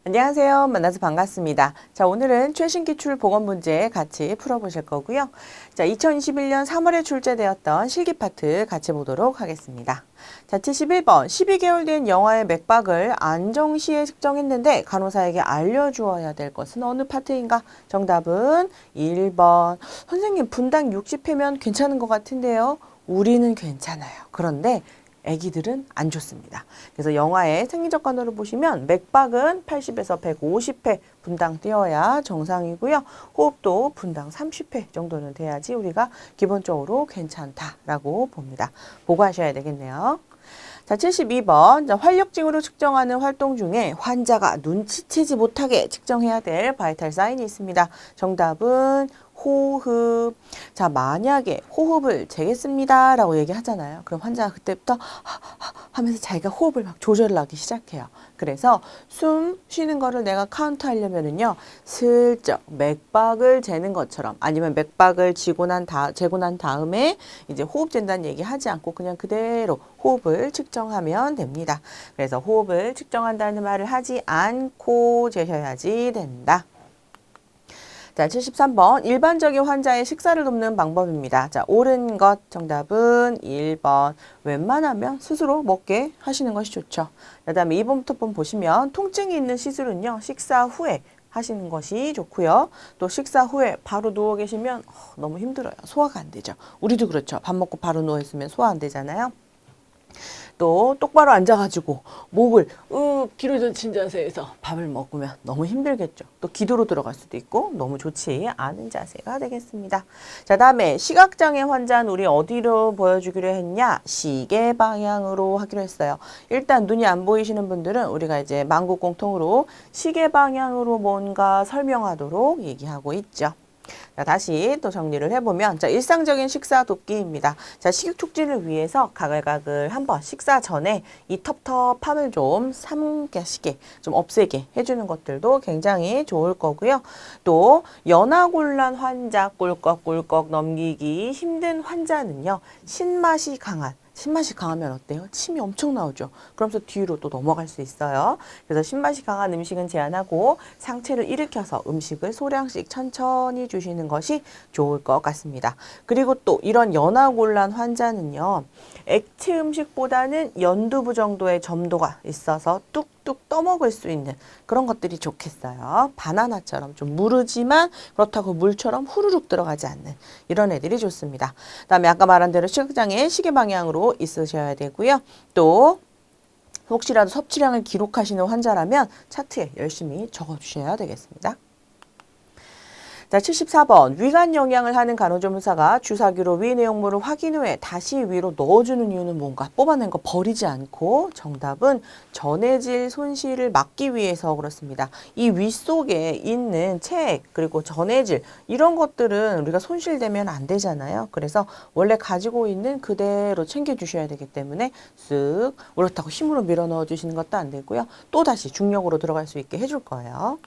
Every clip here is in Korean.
안녕하세요. 만나서 반갑습니다. 자, 오늘은 최신 기출 보건 문제 같이 풀어보실 거고요. 자, 2021년 3월에 출제되었던 실기 파트 같이 보도록 하겠습니다. 자, 71번. 12개월 된 영아의 맥박을 안정시에 측정했는데 간호사에게 알려주어야 될 것은 어느 파트인가? 정답은 1번. 선생님, 분당 60회면 괜찮은 것 같은데요. 우리는 괜찮아요. 그런데 아기들은 안 좋습니다. 그래서 영화의 생리적 간호를 보시면 맥박은 80에서 150회 분당 뛰어야 정상이고요. 호흡도 분당 30회 정도는 돼야지 우리가 기본적으로 괜찮다라고 봅니다. 보고 하셔야 되겠네요. 자, 72번. 자, 활력증으로 측정하는 활동 중에 환자가 눈치채지 못하게 측정해야 될 바이탈 사인이 있습니다. 정답은 호흡. 자, 만약에 호흡을 재겠습니다 라고 얘기하잖아요. 그럼 환자가 그때부터 하면서 자기가 호흡을 막 조절을 하기 시작해요. 그래서 숨 쉬는 거를 내가 카운트 하려면은요, 슬쩍 맥박을 재는 것처럼 아니면 맥박을 재고 난 다음에 이제 호흡 잰다는 얘기 하지 않고 그냥 그대로 호흡을 측정하면 됩니다. 그래서 호흡을 측정한다는 말을 하지 않고 재셔야지 된다. 자, 73번. 일반적인 환자의 식사를 돕는 방법입니다. 자, 옳은 것 정답은 1번. 웬만하면 스스로 먹게 하시는 것이 좋죠. 그 다음에 2번부터 보시면 통증이 있는 시술은요, 식사 후에 하시는 것이 좋고요. 또 식사 후에 바로 누워 계시면 너무 힘들어요. 소화가 안 되죠. 우리도 그렇죠. 밥 먹고 바로 누워 있으면 소화 안 되잖아요. 또 똑바로 앉아가지고 목을 뒤로 젖힌 자세에서 밥을 먹으면 너무 힘들겠죠. 또 기도로 들어갈 수도 있고 너무 좋지 않은 자세가 되겠습니다. 자, 다음에 시각장애 환자는 우리 어디로 보여주기로 했냐? 시계 방향으로 하기로 했어요. 일단 눈이 안 보이시는 분들은 우리가 이제 만국 공통으로 시계 방향으로 뭔가 설명하도록 얘기하고 있죠. 자, 다시 또 정리를 해보면, 자, 일상적인 식사 돕기입니다. 자, 식욕 촉진을 위해서 가글가글 한번 식사 전에 이 텁텁함을 좀 삼가시게, 좀 없애게 해주는 것들도 굉장히 좋을 거고요. 또 연하곤란 환자 꿀꺽꿀꺽 넘기기 힘든 환자는요, 신맛이 강하면 어때요? 침이 엄청 나오죠. 그러면서 뒤로 또 넘어갈 수 있어요. 그래서 신맛이 강한 음식은 제한하고 상체를 일으켜서 음식을 소량씩 천천히 주시는 것이 좋을 것 같습니다. 그리고 또 이런 연하곤란 환자는요, 액체 음식보다는 연두부 정도의 점도가 있어서 뚝뚝 떠먹을 수 있는 그런 것들이 좋겠어요. 바나나처럼 좀 무르지만 그렇다고 물처럼 후루룩 들어가지 않는 이런 애들이 좋습니다. 그다음에 아까 말한 대로 시각장애 시계 방향으로 있으셔야 되고요. 또 혹시라도 섭취량을 기록하시는 환자라면 차트에 열심히 적어주셔야 되겠습니다. 자, 74번. 위관 영양을 하는 간호조무사가 주사기로 위 내용물을 확인 후에 다시 위로 넣어주는 이유는 뭔가? 뽑아낸 거 버리지 않고 정답은 전해질 손실을 막기 위해서 그렇습니다. 이 위 속에 있는 책 그리고 전해질 이런 것들은 우리가 손실되면 안 되잖아요. 그래서 원래 가지고 있는 그대로 챙겨주셔야 되기 때문에 쓱 그렇다고 힘으로 밀어 넣어주시는 것도 안 되고요. 또 다시 중력으로 들어갈 수 있게 해줄 거예요.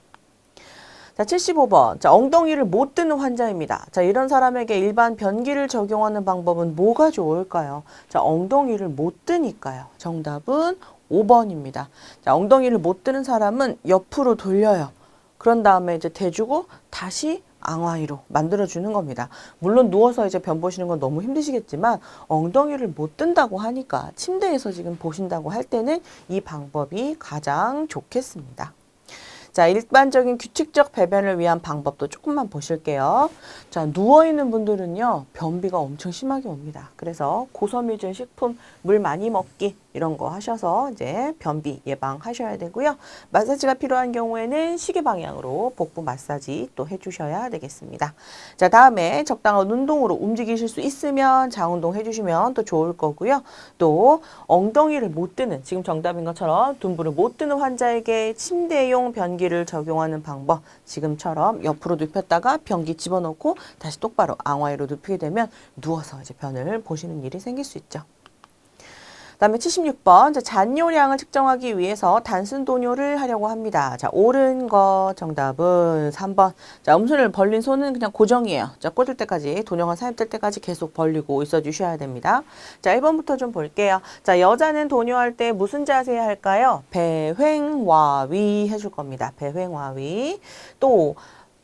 자, 75번. 자, 엉덩이를 못 드는 환자입니다. 자, 이런 사람에게 일반 변기를 적용하는 방법은 뭐가 좋을까요? 자, 엉덩이를 못 드니까요. 정답은 5번입니다. 자, 엉덩이를 못 드는 사람은 옆으로 돌려요. 그런 다음에 이제 대주고 다시 앙화이로 만들어주는 겁니다. 물론 누워서 이제 변 보시는 건 너무 힘드시겠지만 엉덩이를 못 든다고 하니까 침대에서 지금 보신다고 할 때는 이 방법이 가장 좋겠습니다. 자, 일반적인 규칙적 배변을 위한 방법도 조금만 보실게요. 자, 누워있는 분들은요, 변비가 엄청 심하게 옵니다. 그래서 고섬유질 식품, 물 많이 먹기, 이런 거 하셔서 이제 변비 예방하셔야 되고요. 마사지가 필요한 경우에는 시계 방향으로 복부 마사지 또 해주셔야 되겠습니다. 자, 다음에 적당한 운동으로 움직이실 수 있으면 자운동 해주시면 또 좋을 거고요. 또 엉덩이를 못 드는, 지금 정답인 것처럼 둔부를 못 드는 환자에게 침대용 변기를 적용하는 방법, 지금처럼 옆으로 눕혔다가 변기 집어넣고 다시 똑바로 앙화이로 눕히게 되면 누워서 이제 변을 보시는 일이 생길 수 있죠. 그다음에 76번. 자, 잔뇨량을 측정하기 위해서 단순 도뇨를 하려고 합니다. 자, 옳은 거 정답은 3번. 자, 음순을 벌린 손은 그냥 고정이에요. 자, 꽂을 때까지, 도뇨가 삽입될 때까지 계속 벌리고 있어 주셔야 됩니다. 자, 1번부터 좀 볼게요. 자, 여자는 도뇨할 때 무슨 자세 할까요? 배횡와위 해줄 겁니다. 배횡와위. 또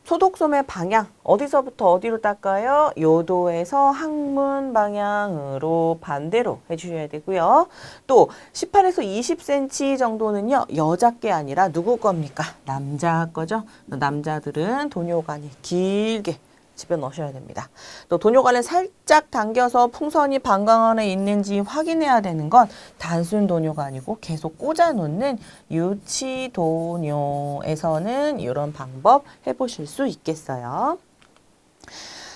소독솜의 방향, 어디서부터 어디로 닦아요? 요도에서 항문 방향으로 반대로 해주셔야 되고요. 또 18에서 20cm 정도는요, 여자 게 아니라 누구 겁니까? 남자 거죠? 남자들은 도뇨관이 길게 집어넣으셔야 됩니다. 또 도뇨관을 살짝 당겨서 풍선이 방광 안에 있는지 확인해야 되는 건 단순 도뇨가 아니고 계속 꽂아 놓는 유치 도뇨에서는 이런 방법 해보실 수 있겠어요.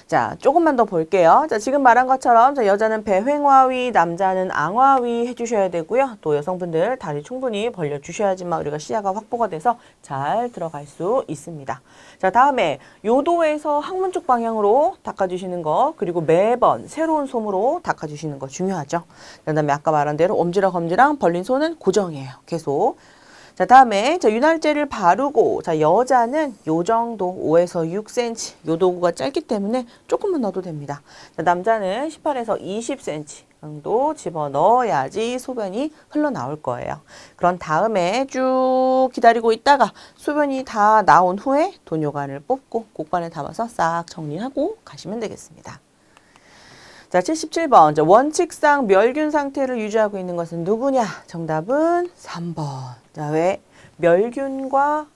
자, 조금만 더 볼게요. 자, 지금 말한 것처럼 자, 여자는 배횡와위, 남자는 앙와위 해주셔야 되고요. 또 여성분들 다리 충분히 벌려주셔야지만 우리가 시야가 확보가 돼서 잘 들어갈 수 있습니다. 자, 다음에 요도에서 항문 쪽 방향으로 닦아주시는 거, 그리고 매번 새로운 솜으로 닦아주시는 거 중요하죠. 그 다음에 아까 말한 대로 엄지랑 검지랑 벌린 손은 고정이에요. 계속. 자, 다음에 자, 윤활제를 바르고 자, 여자는 요 정도 5에서 6cm 요 도구가 짧기 때문에 조금만 넣어도 됩니다. 자, 남자는 18에서 20cm 정도 집어넣어야지 소변이 흘러나올 거예요. 그런 다음에 쭉 기다리고 있다가 소변이 다 나온 후에 도뇨관을 뽑고 곡관에 담아서 싹 정리하고 가시면 되겠습니다. 자, 77번. 자, 원칙상 멸균 상태를 유지하고 있는 것은 누구냐? 정답은 3번. 자, 왜? 멸균과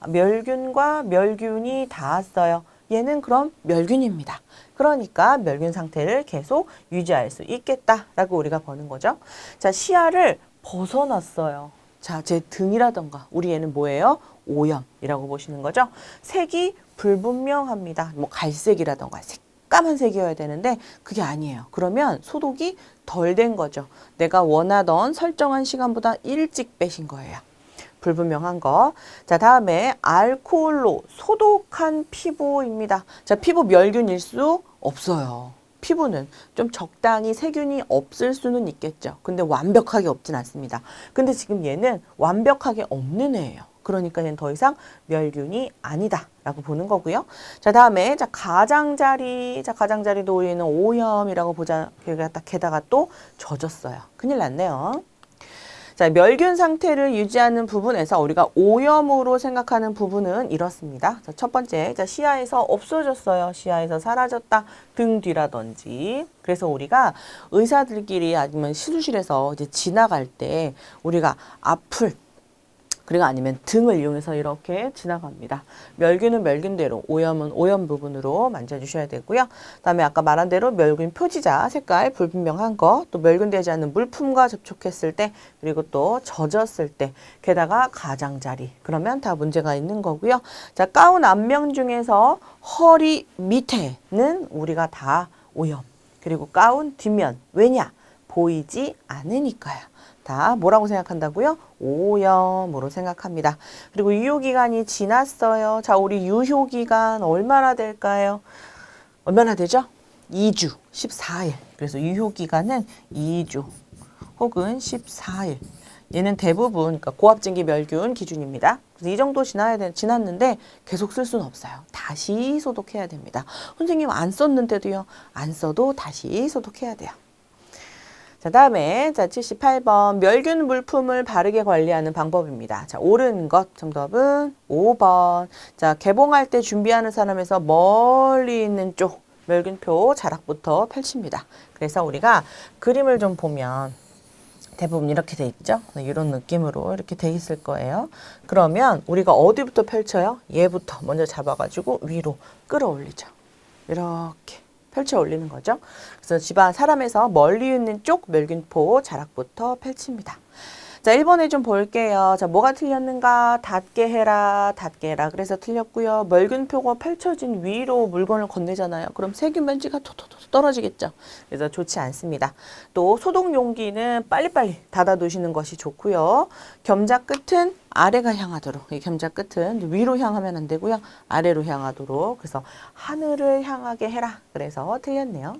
멸균이 닿았어요. 얘는 그럼 멸균입니다. 그러니까 멸균 상태를 계속 유지할 수 있겠다라고 우리가 보는 거죠. 자, 시야를 벗어났어요. 자, 제 등이라던가 우리 얘는 뭐예요? 오염이라고 보시는 거죠. 색이 불분명합니다. 뭐 갈색이라던가 까만색이어야 되는데 그게 아니에요. 그러면 소독이 덜 된 거죠. 내가 원하던 설정한 시간보다 일찍 빼신 거예요. 불분명한 거. 자, 다음에 알코올로 소독한 피부입니다. 자, 피부 멸균일 수 없어요. 피부는 좀 적당히 세균이 없을 수는 있겠죠. 근데 완벽하게 없진 않습니다. 근데 지금 얘는 완벽하게 없는 애예요. 그러니까 얘는 더 이상 멸균이 아니다 라고 보는 거고요. 자, 다음에 자, 가장자리도 우리는 오염이라고 보자. 게다가 또 젖었어요. 큰일 났네요. 자, 멸균 상태를 유지하는 부분에서 우리가 오염으로 생각하는 부분은 이렇습니다. 자, 첫 번째, 자, 시야에서 없어졌어요. 시야에서 사라졌다. 등 뒤라든지. 그래서 우리가 의사들끼리 아니면 시술실에서 이제 지나갈 때 우리가 앞을 그리고 아니면 등을 이용해서 이렇게 지나갑니다. 멸균은 멸균대로, 오염은 오염 부분으로 만져주셔야 되고요. 그다음에 아까 말한 대로 멸균 표지자 색깔 불분명한 거, 또 멸균되지 않는 물품과 접촉했을 때, 그리고 또 젖었을 때, 게다가 가장자리, 그러면 다 문제가 있는 거고요. 자, 가운 앞면 중에서 허리 밑에는 우리가 다 오염, 그리고 가운 뒷면, 왜냐? 보이지 않으니까요. 다 뭐라고 생각한다고요? 오염으로 생각합니다. 그리고 유효기간이 지났어요. 자, 우리 유효기간 얼마나 될까요? 얼마나 되죠? 2주, 14일. 그래서 유효기간은 2주 혹은 14일. 얘는 대부분 그러니까 고압증기 멸균 기준입니다. 그래서 이 정도 지났는데 계속 쓸 수는 없어요. 다시 소독해야 됩니다. 선생님 안 썼는데도요. 안 써도 다시 소독해야 돼요. 자, 다음에 자, 78번 멸균 물품을 바르게 관리하는 방법입니다. 자, 옳은 것 정답은 5번. 자, 개봉할 때 준비하는 사람에서 멀리 있는 쪽 멸균표 자락부터 펼칩니다. 그래서 우리가 그림을 좀 보면 대부분 이렇게 돼 있죠. 이런 느낌으로 이렇게 돼 있을 거예요. 그러면 우리가 어디부터 펼쳐요? 얘부터 먼저 잡아가지고 위로 끌어올리죠. 이렇게 펼쳐 올리는 거죠. 그래서 집안 사람에서 멀리 있는 쪽 멸균포 자락부터 펼칩니다. 자, 1번에 좀 볼게요. 자, 뭐가 틀렸는가? 닿게 해라, 닿게 해라. 그래서 틀렸고요. 멸균표가 펼쳐진 위로 물건을 건네잖아요. 그럼 세균 먼지가 톡톡톡 떨어지겠죠. 그래서 좋지 않습니다. 또 소독 용기는 빨리빨리 닫아 두시는 것이 좋고요. 겸자 끝은 아래가 향하도록, 이 겸자 끝은 위로 향하면 안 되고요. 아래로 향하도록. 그래서 하늘을 향하게 해라. 그래서 틀렸네요.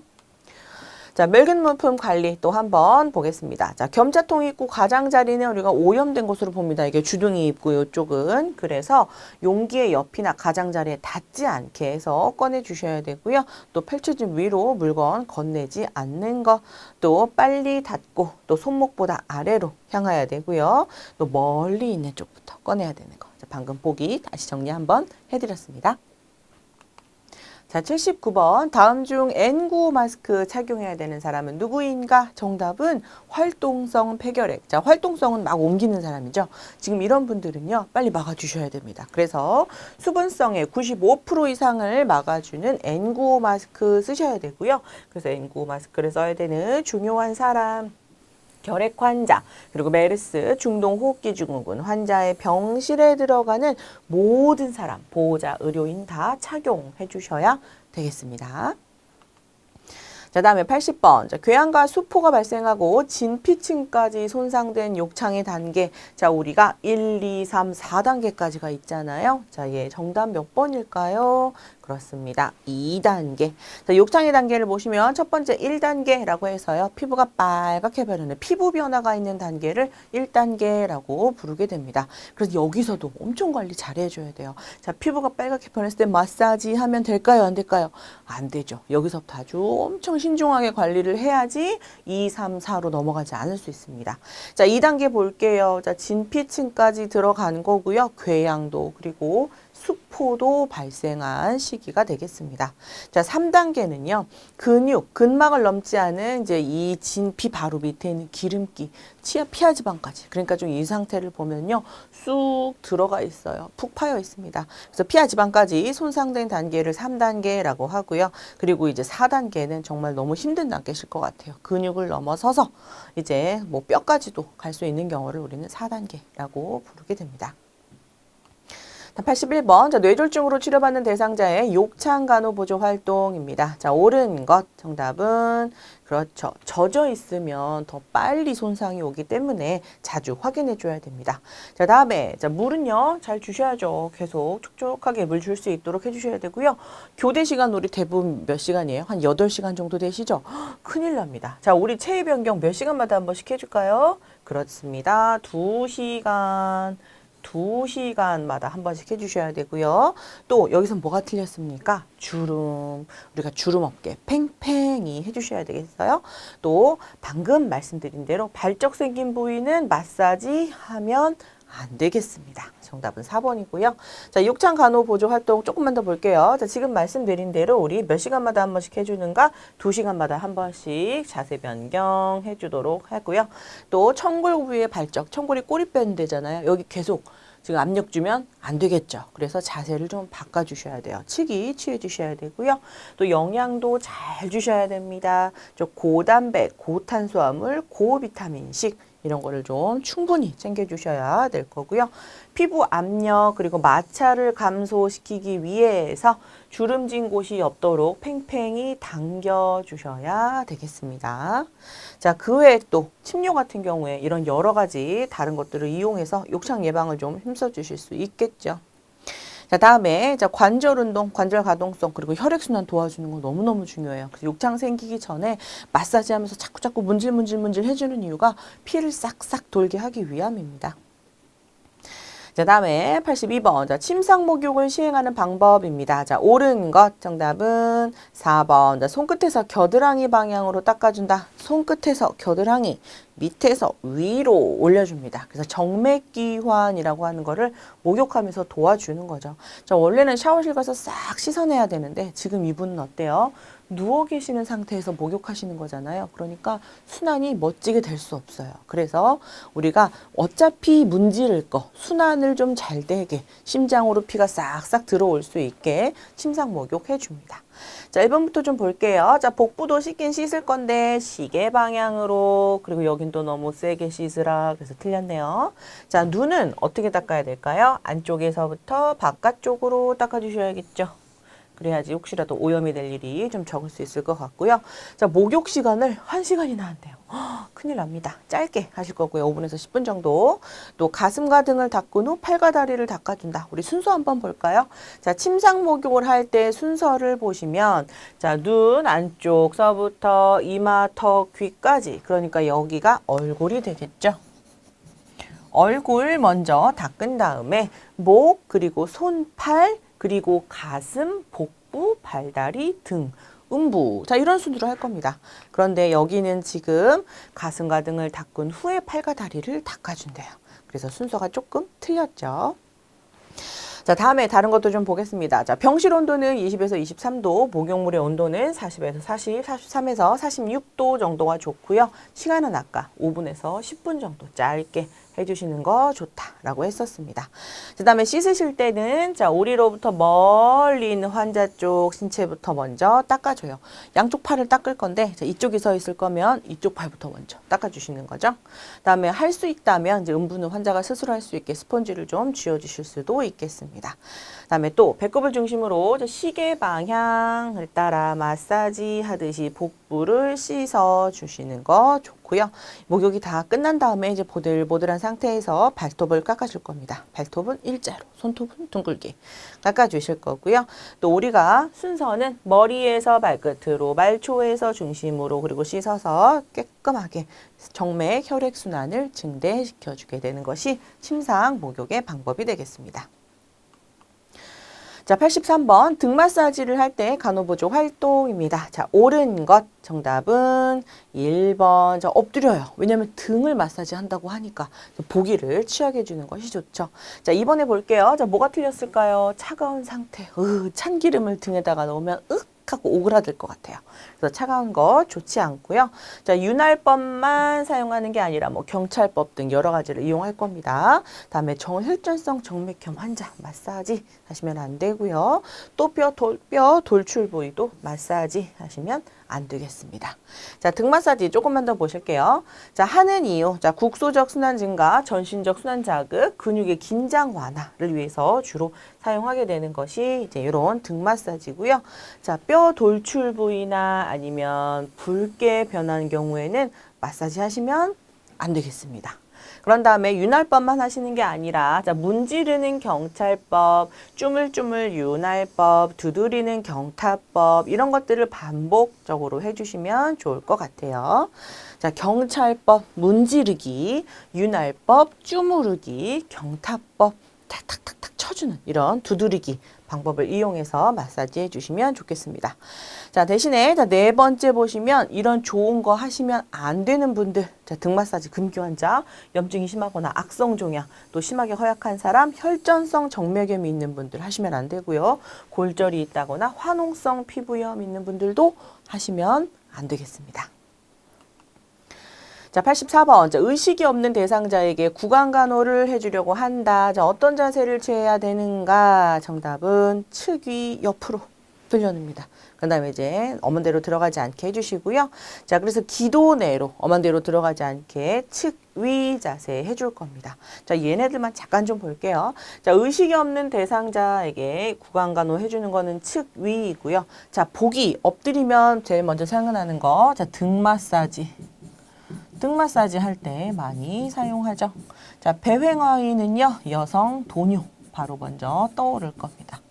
자, 멸균 물품 관리 또 한번 보겠습니다. 자, 겸자통 입구 가장자리는 우리가 오염된 것으로 봅니다. 이게 주둥이 입구 이쪽은. 그래서 용기의 옆이나 가장자리에 닿지 않게 해서 꺼내 주셔야 되고요. 또 펼쳐진 위로 물건 건네지 않는 거. 또 빨리 닫고 또 손목보다 아래로 향해야 되고요. 또 멀리 있는 쪽부터 꺼내야 되는 거. 자, 방금 보기 다시 정리 한번 해드렸습니다. 자, 79번. 다음 중 N95 마스크 착용해야 되는 사람은 누구인가? 정답은 활동성 폐결핵. 자, 활동성은 막 옮기는 사람이죠. 지금 이런 분들은요, 빨리 막아주셔야 됩니다. 그래서 수분성의 95% 이상을 막아주는 N95 마스크 쓰셔야 되고요. 그래서 N95 마스크를 써야 되는 중요한 사람. 결핵 환자, 그리고 메르스, 중동호흡기 증후군 환자의 병실에 들어가는 모든 사람, 보호자, 의료인 다 착용해 주셔야 되겠습니다. 자, 다음에 80번. 자, 궤양과 수포가 발생하고 진피층까지 손상된 욕창의 단계. 자, 우리가 1, 2, 3, 4단계까지가 있잖아요. 자, 예, 정답 몇 번일까요? 그렇습니다. 2단계. 자, 욕창의 단계를 보시면 첫 번째 1단계라고 해서요. 피부가 빨갛게 변하는 피부 변화가 있는 단계를 1단계라고 부르게 됩니다. 그래서 여기서도 엄청 관리 잘 해줘야 돼요. 자, 피부가 빨갛게 변했을 때 마사지 하면 될까요? 안 될까요? 안 되죠. 여기서부터 아주 엄청 신중하게 관리를 해야지 2, 3, 4로 넘어가지 않을 수 있습니다. 자, 2단계 볼게요. 자, 진피층까지 들어간 거고요. 궤양도 그리고 수포도 발생한 시기가 되겠습니다. 자, 3단계는요. 근육, 근막을 넘지 않은 이제 이 진피 바로 밑에 있는 기름기, 치아 피하 지방까지. 그러니까 좀 이 상태를 보면요. 쑥 들어가 있어요. 푹 파여 있습니다. 그래서 피하 지방까지 손상된 단계를 3단계라고 하고요. 그리고 이제 4단계는 정말 너무 힘든 단계실 것 같아요. 근육을 넘어서서 이제 뭐 뼈까지도 갈 수 있는 경우를 우리는 4단계라고 부르게 됩니다. 81번. 자, 뇌졸중으로 치료받는 대상자의 욕창 간호 보조 활동입니다. 자, 옳은 것. 정답은 그렇죠. 젖어 있으면 더 빨리 손상이 오기 때문에 자주 확인해 줘야 됩니다. 자, 다음에 자, 물은요. 잘 주셔야죠. 계속 촉촉하게 물 줄 수 있도록 해 주셔야 되고요. 교대 시간 우리 대부분 몇 시간이에요? 한 8시간 정도 되시죠? 큰일 납니다. 자, 우리 체위 변경 몇 시간마다 한 번씩 해 줄까요? 그렇습니다. 2시간. 2시간마다 한 번씩 해주셔야 되고요. 또 여기서 뭐가 틀렸습니까? 주름, 우리가 주름 없게 팽팽히 해주셔야 되겠어요. 또 방금 말씀드린 대로 발적 생긴 부위는 마사지 하면 안 되겠습니다. 정답은 4번이고요. 자, 욕창 간호 보조 활동 조금만 더 볼게요. 자, 지금 말씀드린 대로 우리 몇 시간마다 한 번씩 해주는가? 2시간마다 한 번씩 자세 변경 해주도록 하고요. 또 청골 부위의 발적, 청골이 꼬리뼈는 되잖아요. 여기 계속 지금 압력 주면 안 되겠죠. 그래서 자세를 좀 바꿔주셔야 돼요. 측이 취해 주셔야 되고요. 또 영양도 잘 주셔야 됩니다. 저 고단백, 고탄수화물, 고비타민식 이런 거를 좀 충분히 챙겨주셔야 될 거고요. 피부 압력 그리고 마찰을 감소시키기 위해서 주름진 곳이 없도록 팽팽히 당겨주셔야 되겠습니다. 자, 그 외에 또 침뇨 같은 경우에 이런 여러 가지 다른 것들을 이용해서 욕창 예방을 좀 힘써 주실 수 있겠죠. 자, 다음에 자, 관절 운동, 관절 가동성 그리고 혈액순환 도와주는 거 너무너무 중요해요. 그래서 욕창 생기기 전에 마사지 하면서 자꾸 문질 해주는 이유가 피를 싹싹 돌게 하기 위함입니다. 자, 다음에 82번. 자, 침상 목욕을 시행하는 방법입니다. 자, 옳은 것. 정답은 4번. 자, 손끝에서 겨드랑이 방향으로 닦아준다. 손끝에서 겨드랑이, 밑에서 위로 올려줍니다. 그래서 정맥기환이라고 하는 거를 목욕하면서 도와주는 거죠. 자, 원래는 샤워실 가서 싹 씻어내야 되는데 지금 이분은 어때요? 누워 계시는 상태에서 목욕하시는 거잖아요. 그러니까 순환이 멋지게 될 수 없어요. 그래서 우리가 어차피 문지를 거 순환을 좀 잘 되게 심장으로 피가 싹싹 들어올 수 있게 침상 목욕해 줍니다. 자, 1번부터 좀 볼게요. 자, 복부도 씻긴 씻을 건데 시계 방향으로 그리고 여긴 또 너무 세게 씻으라 그래서 틀렸네요. 자, 눈은 어떻게 닦아야 될까요? 안쪽에서부터 바깥쪽으로 닦아주셔야겠죠. 그래야지 혹시라도 오염이 될 일이 좀 적을 수 있을 것 같고요. 자, 목욕 시간을 1시간이나 한대요. 큰일 납니다. 짧게 하실 거고요. 5분에서 10분 정도. 또 가슴과 등을 닦은 후 팔과 다리를 닦아준다. 우리 순서 한번 볼까요? 자, 침상 목욕을 할 때 순서를 보시면 자, 눈 안쪽서부터 이마, 턱, 귀까지 그러니까 여기가 얼굴이 되겠죠. 얼굴 먼저 닦은 다음에 목, 그리고 손, 팔, 그리고 가슴, 복부, 발다리, 등, 음부. 자, 이런 순으로 할 겁니다. 그런데 여기는 지금 가슴과 등을 닦은 후에 팔과 다리를 닦아준대요. 그래서 순서가 조금 틀렸죠. 자, 다음에 다른 것도 좀 보겠습니다. 자, 병실 온도는 20에서 23도, 목욕물의 온도는 40에서 43에서 46도 정도가 좋고요. 시간은 아까 5분에서 10분 정도 짧게 해주시는 거 좋다라고 했었습니다. 그 다음에 씻으실 때는 자, 우리로부터 멀리 있는 환자 쪽 신체부터 먼저 닦아줘요. 양쪽 팔을 닦을 건데 자, 이쪽이 서 있을 거면 이쪽 팔부터 먼저 닦아주시는 거죠. 그 다음에 할 수 있다면 이제 음부는 환자가 스스로 할 수 있게 스펀지를 좀 쥐어주실 수도 있겠습니다. 그 다음에 또 배꼽을 중심으로 시계 방향을 따라 마사지 하듯이 복부를 씻어 주시는 거 좋고요. 목욕이 다 끝난 다음에 이제 보들보들한 상태에서 발톱을 깎아줄 겁니다. 발톱은 일자로, 손톱은 둥글게 깎아주실 거고요. 또 우리가 순서는 머리에서 발끝으로, 말초에서 중심으로 그리고 씻어서 깨끗하게 정맥 혈액순환을 증대시켜주게 되는 것이 침상 목욕의 방법이 되겠습니다. 자, 83번 등 마사지를 할 때 간호보조 활동입니다. 자, 옳은 것 정답은 1번. 자, 엎드려요. 왜냐하면 등을 마사지 한다고 하니까 보기를 취하게 해주는 것이 좋죠. 자, 이번에 볼게요. 자, 뭐가 틀렸을까요? 차가운 상태. 찬기름을 등에다가 넣으면 하고 오그라들 것 같아요. 그래서 차가운 거 좋지 않고요. 자, 윤활법만 사용하는 게 아니라 뭐 경찰법 등 여러 가지를 이용할 겁니다. 다음에 혈전성 정맥염 환자 마사지 하시면 안 되고요. 또 뼈 돌출 부위도 마사지 하시면 안 되겠습니다. 자, 등 마사지 조금만 더 보실게요. 자, 하는 이유. 자, 국소적 순환 증가, 전신적 순환 자극, 근육의 긴장 완화를 위해서 주로 사용하게 되는 것이 이제 이런 등 마사지고요. 자, 뼈 돌출 부위나 아니면 붉게 변하는 경우에는 마사지 하시면 안 되겠습니다. 그런 다음에 윤활법만 하시는 게 아니라 자, 문지르는 경찰법, 쭈물쭈물 윤활법, 두드리는 경타법 이런 것들을 반복적으로 해주시면 좋을 것 같아요. 자, 경찰법, 문지르기, 윤활법, 쭈무르기, 경타법 탁탁탁탁 쳐주는 이런 두드리기 방법을 이용해서 마사지 해주시면 좋겠습니다. 자, 대신에 자, 네 번째 보시면 이런 좋은 거 하시면 안 되는 분들, 자, 등 마사지 금기 환자, 염증이 심하거나 악성 종양, 또 심하게 허약한 사람, 혈전성 정맥염이 있는 분들 하시면 안 되고요. 골절이 있다거나 화농성 피부염 있는 분들도 하시면 안 되겠습니다. 자, 84번. 자, 의식이 없는 대상자에게 구강간호를 해주려고 한다. 자, 어떤 자세를 취해야 되는가? 정답은 측 위 옆으로 돌려놓습니다. 그 다음에 이제 엄원대로 들어가지 않게 해주시고요. 자, 그래서 기도 내로 엄원대로 들어가지 않게 측 위 자세 해줄 겁니다. 자, 얘네들만 잠깐 좀 볼게요. 자, 의식이 없는 대상자에게 구강간호 해주는 거는 측 위이고요. 자, 보기 엎드리면 제일 먼저 생각나는 거. 자, 등 마사지. 등 마사지 할 때 많이 사용하죠. 자, 배횡어이는요, 여성 도뇨 바로 먼저 떠오를 겁니다.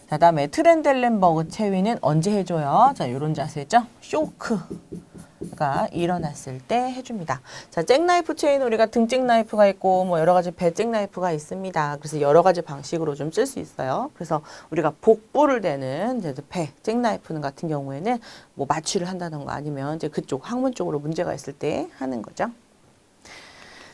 자, 다음에 트렌델렌버그 체위는 언제 해줘요? 자, 요런 자세죠. 쇼크가 일어났을 때 해줍니다. 자, 잭나이프 체인 우리가 등 잭나이프가 있고 뭐 여러 가지 배 잭나이프가 있습니다. 그래서 여러 가지 방식으로 좀 쓸 수 있어요. 그래서 우리가 복부를 대는 이제 배 잭나이프 같은 경우에는 뭐 마취를 한다던가 아니면 이제 그쪽 항문 쪽으로 문제가 있을 때 하는 거죠.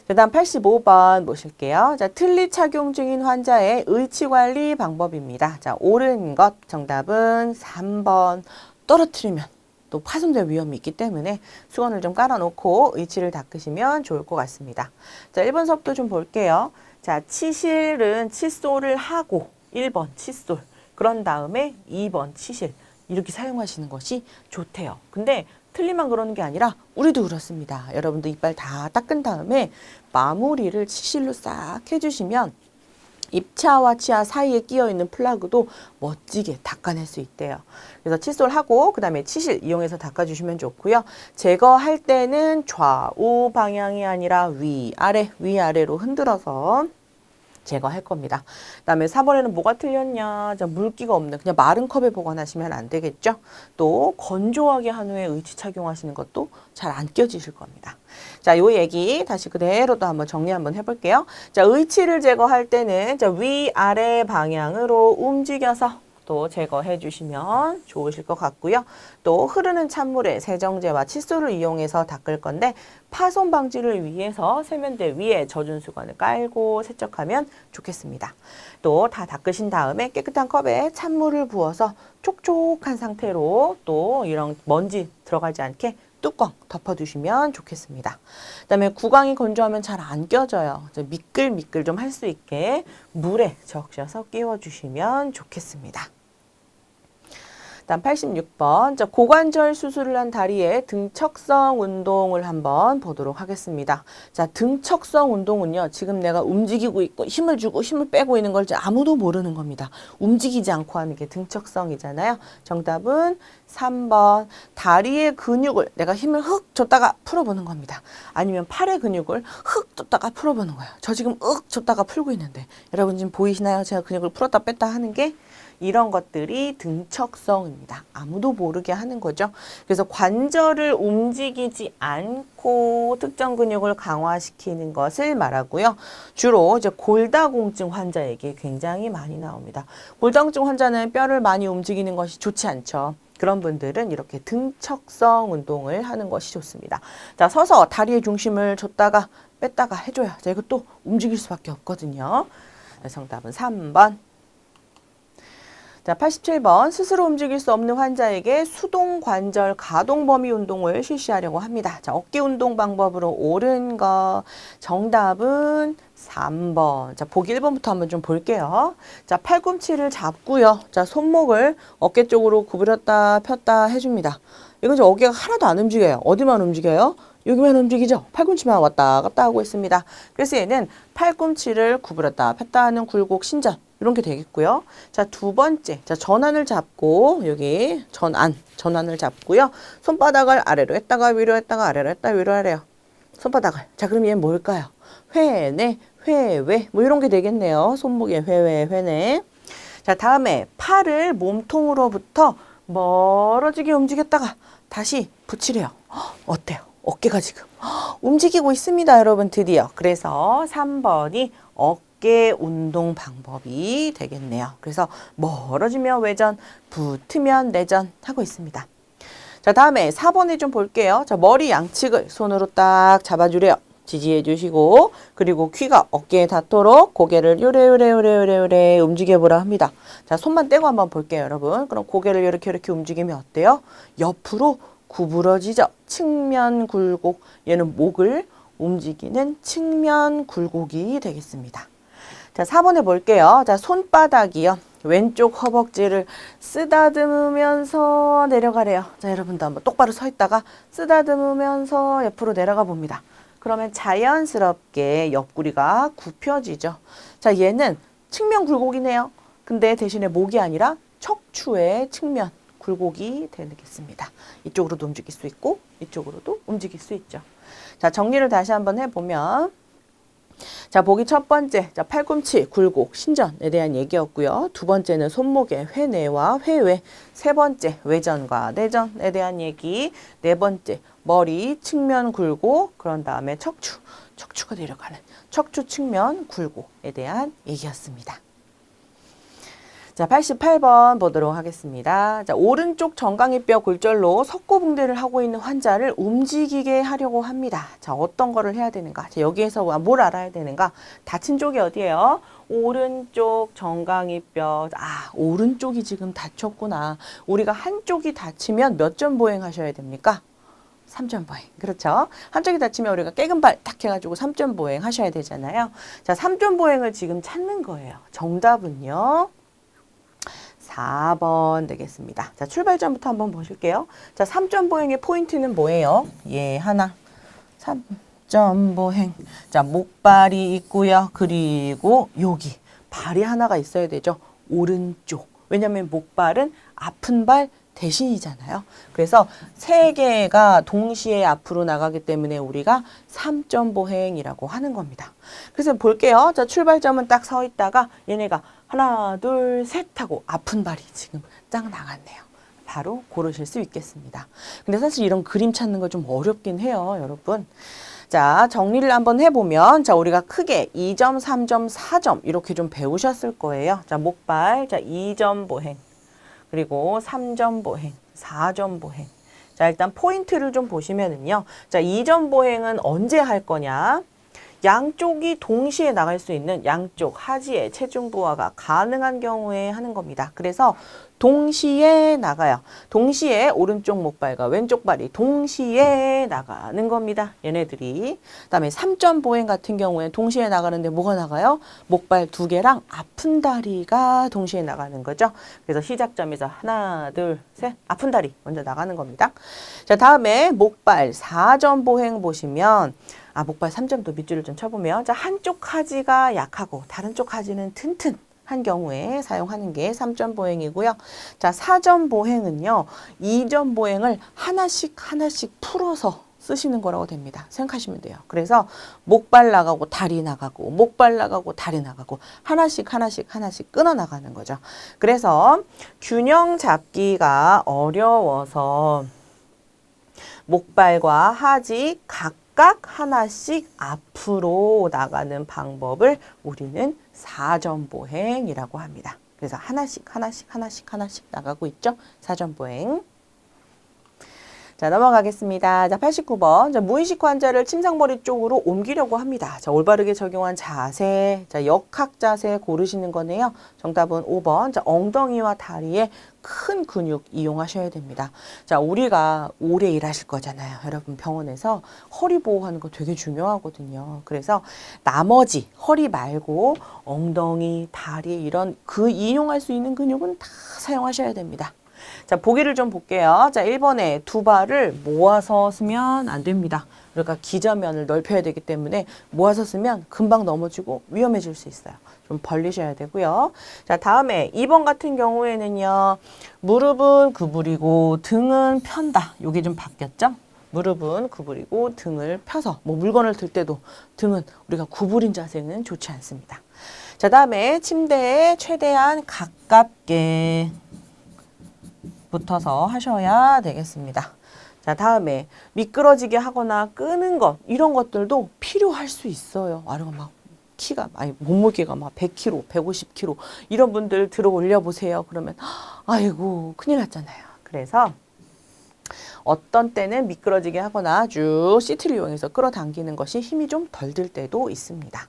그 다음 85번 보실게요. 자, 틀니 착용 중인 환자의 의치 관리 방법입니다. 자, 옳은 것 정답은 3번. 떨어뜨리면 또 파손될 위험이 있기 때문에 수건을 좀 깔아놓고 의치를 닦으시면 좋을 것 같습니다. 자, 1번 수업도 좀 볼게요. 자, 치실은 칫솔을 하고 1번 칫솔, 그런 다음에 2번 치실 이렇게 사용하시는 것이 좋대요. 근데 틀니만 그러는 게 아니라 우리도 그렇습니다. 여러분도 이빨 다 닦은 다음에 마무리를 치실로 싹 해주시면 입차와 치아 사이에 끼어 있는 플라그도 멋지게 닦아낼 수 있대요. 그래서 칫솔하고 그 다음에 치실 이용해서 닦아주시면 좋고요. 제거할 때는 좌우 방향이 아니라 위아래로 흔들어서 제거할 겁니다. 그 다음에 4번에는 뭐가 틀렸냐? 자, 물기가 없는 그냥 마른 컵에 보관하시면 안 되겠죠? 또 건조하게 한 후에 의치 착용하시는 것도 잘 안 껴지실 겁니다. 자, 요 얘기 다시 그대로 또 한번 정리 한번 해볼게요. 자, 의치를 제거할 때는 자, 위아래 방향으로 움직여서 또 제거해 주시면 좋으실 것 같고요. 또 흐르는 찬물에 세정제와 칫솔을 이용해서 닦을 건데 파손 방지를 위해서 세면대 위에 젖은 수건을 깔고 세척하면 좋겠습니다. 또 다 닦으신 다음에 깨끗한 컵에 찬물을 부어서 촉촉한 상태로 또 이런 먼지 들어가지 않게 뚜껑 덮어두시면 좋겠습니다. 그다음에 구강이 건조하면 잘 안 껴져요. 미끌미끌 좀 할 수 있게 물에 적셔서 끼워주시면 좋겠습니다. 다음 86번. 자, 고관절 수술을 한 다리의 등척성 운동을 한번 보도록 하겠습니다. 자, 등척성 운동은요. 지금 내가 움직이고 있고 힘을 주고 힘을 빼고 있는 걸 아무도 모르는 겁니다. 움직이지 않고 하는 게 등척성이잖아요. 정답은 3번. 다리의 근육을 내가 힘을 흑 줬다가 풀어보는 겁니다. 아니면 팔의 근육을 흑 줬다가 풀어보는 거예요. 저 지금 흑 줬다가 풀고 있는데 여러분 지금 보이시나요? 제가 근육을 풀었다 뺐다 하는 게 이런 것들이 등척성입니다. 아무도 모르게 하는 거죠. 그래서 관절을 움직이지 않고 특정 근육을 강화시키는 것을 말하고요. 주로 이제 골다공증 환자에게 굉장히 많이 나옵니다. 골다공증 환자는 뼈를 많이 움직이는 것이 좋지 않죠. 그런 분들은 이렇게 등척성 운동을 하는 것이 좋습니다. 자, 서서 다리의 중심을 줬다가 뺐다가 해줘요. 자, 이것도 움직일 수밖에 없거든요. 정답은 3번. 자, 87번. 스스로 움직일 수 없는 환자에게 수동 관절 가동 범위 운동을 실시하려고 합니다. 자, 어깨 운동 방법으로 옳은 거. 정답은 3번. 자, 보기 1번부터 한번 좀 볼게요. 자, 팔꿈치를 잡고요. 자, 손목을 어깨 쪽으로 구부렸다 폈다 해줍니다. 이건 이제 어깨가 하나도 안 움직여요. 어디만 움직여요? 여기만 움직이죠? 팔꿈치만 왔다 갔다 하고 있습니다. 그래서 얘는 팔꿈치를 구부렸다 폈다 하는 굴곡 신전. 이런 게 되겠고요. 자, 두 번째. 자, 전환을 잡고 여기 전환을 잡고요. 손바닥을 아래로 했다가 위로 했다가 아래로 했다 위로 하래요. 손바닥을. 자, 그럼 얘는 뭘까요? 회내, 회외 뭐 이런 게 되겠네요. 손목에 회외, 회내. 자, 다음에 팔을 몸통으로부터 멀어지게 움직였다가 다시 붙이래요. 어때요? 어깨가 지금 움직이고 있습니다, 여러분. 드디어. 그래서 3번이 어깨 운동 방법이 되겠네요. 그래서 멀어지면 외전, 붙으면 내전 하고 있습니다. 자, 다음에 4번에 좀 볼게요. 자, 머리 양측을 손으로 딱 잡아주래요. 지지해 주시고, 그리고 귀가 어깨에 닿도록 고개를 요래 움직여보라 합니다. 자, 손만 떼고 한번 볼게요, 여러분. 그럼 고개를 이렇게 움직이면 어때요? 옆으로 구부러지죠. 측면 굴곡. 얘는 목을 움직이는 측면 굴곡이 되겠습니다. 자, 4번에 볼게요. 자, 손바닥이요. 왼쪽 허벅지를 쓰다듬으면서 내려가래요. 자, 여러분도 한번 똑바로 서 있다가 쓰다듬으면서 옆으로 내려가 봅니다. 그러면 자연스럽게 옆구리가 굽혀지죠. 자, 얘는 측면 굴곡이네요. 근데 대신에 목이 아니라 척추의 측면 굴곡이 되겠습니다. 이쪽으로도 움직일 수 있고 이쪽으로도 움직일 수 있죠. 자, 정리를 다시 한번 해보면 자, 보기 첫 번째, 자, 팔꿈치 굴곡 신전에 대한 얘기였고요. 두 번째는 손목의 회내와 회외, 세 번째 외전과 내전에 대한 얘기, 네 번째 머리 측면 굴곡, 그런 다음에 척추가 내려가는 척추 측면 굴곡에 대한 얘기였습니다. 자, 88번 보도록 하겠습니다. 자, 오른쪽 정강이뼈 골절로 석고붕대를 하고 있는 환자를 움직이게 하려고 합니다. 자, 어떤 거를 해야 되는가? 자, 여기에서 뭘 알아야 되는가? 다친 쪽이 어디예요? 오른쪽 정강이뼈. 아, 오른쪽이 지금 다쳤구나. 우리가 한쪽이 다치면 몇 점 보행하셔야 됩니까? 3점 보행. 그렇죠? 한쪽이 다치면 우리가 깨금발 딱 해가지고 3점 보행 하셔야 되잖아요. 자, 3점 보행을 지금 찾는 거예요. 정답은요. 4번 되겠습니다. 자, 출발점부터 한번 보실게요. 자, 3점 보행의 포인트는 뭐예요? 예, 하나. 3점 보행. 자, 목발이 있고요. 그리고 여기 발이 하나가 있어야 되죠. 오른쪽. 왜냐하면 목발은 아픈 발 대신이잖아요. 그래서 세 개가 동시에 앞으로 나가기 때문에 우리가 3점보행이라고 하는 겁니다. 그래서 볼게요. 자, 출발점은 딱 서 있다가 얘네가 하나, 둘, 셋 하고 아픈 발이 지금 딱 나갔네요. 바로 고르실 수 있겠습니다. 근데 사실 이런 그림 찾는 거 좀 어렵긴 해요, 여러분. 자, 정리를 한번 해보면, 자, 우리가 크게 2점, 3점, 4점 이렇게 좀 배우셨을 거예요. 자, 목발, 자, 2점 보행. 그리고 3점 보행, 4점 보행. 자, 일단 포인트를 좀 보시면은요. 자, 2점 보행은 언제 할 거냐? 양쪽이 동시에 나갈 수 있는 양쪽 하지의 체중 부하가 가능한 경우에 하는 겁니다. 그래서 동시에 나가요. 동시에 오른쪽 목발과 왼쪽 발이 동시에 나가는 겁니다. 얘네들이. 그다음에 3점 보행 같은 경우에 동시에 나가는데 뭐가 나가요? 목발 두 개랑 아픈 다리가 동시에 나가는 거죠. 그래서 시작점에서 하나, 둘, 셋 아픈 다리 먼저 나가는 겁니다. 자, 다음에 목발 4점 보행 보시면 목발 3점도 밑줄을 좀 쳐보면 자, 한쪽 하지가 약하고 다른 쪽 하지는 튼튼한 경우에 사용하는 게 3점 보행이고요. 자, 4점 보행은요. 2점 보행을 하나씩 풀어서 쓰시는 거라고 됩니다. 생각하시면 돼요. 그래서 목발 나가고 다리 나가고 목발 나가고 다리 나가고 하나씩 끊어 나가는 거죠. 그래서 균형 잡기가 어려워서 목발과 하지 각각 하나씩 앞으로 나가는 방법을 우리는 4점 보행이라고 합니다. 그래서 하나씩 나가고 있죠. 4점 보행. 자, 넘어가겠습니다. 자, 89번. 자, 무의식 환자를 침상머리 쪽으로 옮기려고 합니다. 자, 올바르게 적용한 자세. 자, 역학 자세 고르시는 거네요. 정답은 5번. 자, 엉덩이와 다리에 큰 근육 이용하셔야 됩니다. 자, 우리가 오래 일하실 거잖아요. 여러분 병원에서 허리 보호하는 거 되게 중요하거든요. 그래서 나머지 허리 말고 엉덩이, 다리 이런 이용할 수 있는 근육은 다 사용하셔야 됩니다. 자, 보기를 좀 볼게요. 자, 1번에 두 발을 모아서 쓰면 안 됩니다. 그러니까 기저면을 넓혀야 되기 때문에 모아서 쓰면 금방 넘어지고 위험해질 수 있어요. 좀 벌리셔야 되고요. 자, 다음에 2번 같은 경우에는요. 무릎은 구부리고 등은 편다. 요게 좀 바뀌었죠? 무릎은 구부리고 등을 펴서 뭐 물건을 들 때도 등은 우리가 구부린 자세는 좋지 않습니다. 자, 다음에 침대에 최대한 가깝게 붙어서 하셔야 되겠습니다. 자, 다음에 미끄러지게 하거나 끄는 것 이런 것들도 필요할 수 있어요. 막 키가 몸무게가 막 100kg, 150kg 이런 분들 들어 올려 보세요. 그러면 아이고 큰일 났잖아요. 그래서 어떤 때는 미끄러지게 하거나 쭉 시트를 이용해서 끌어당기는 것이 힘이 좀 덜 들 때도 있습니다.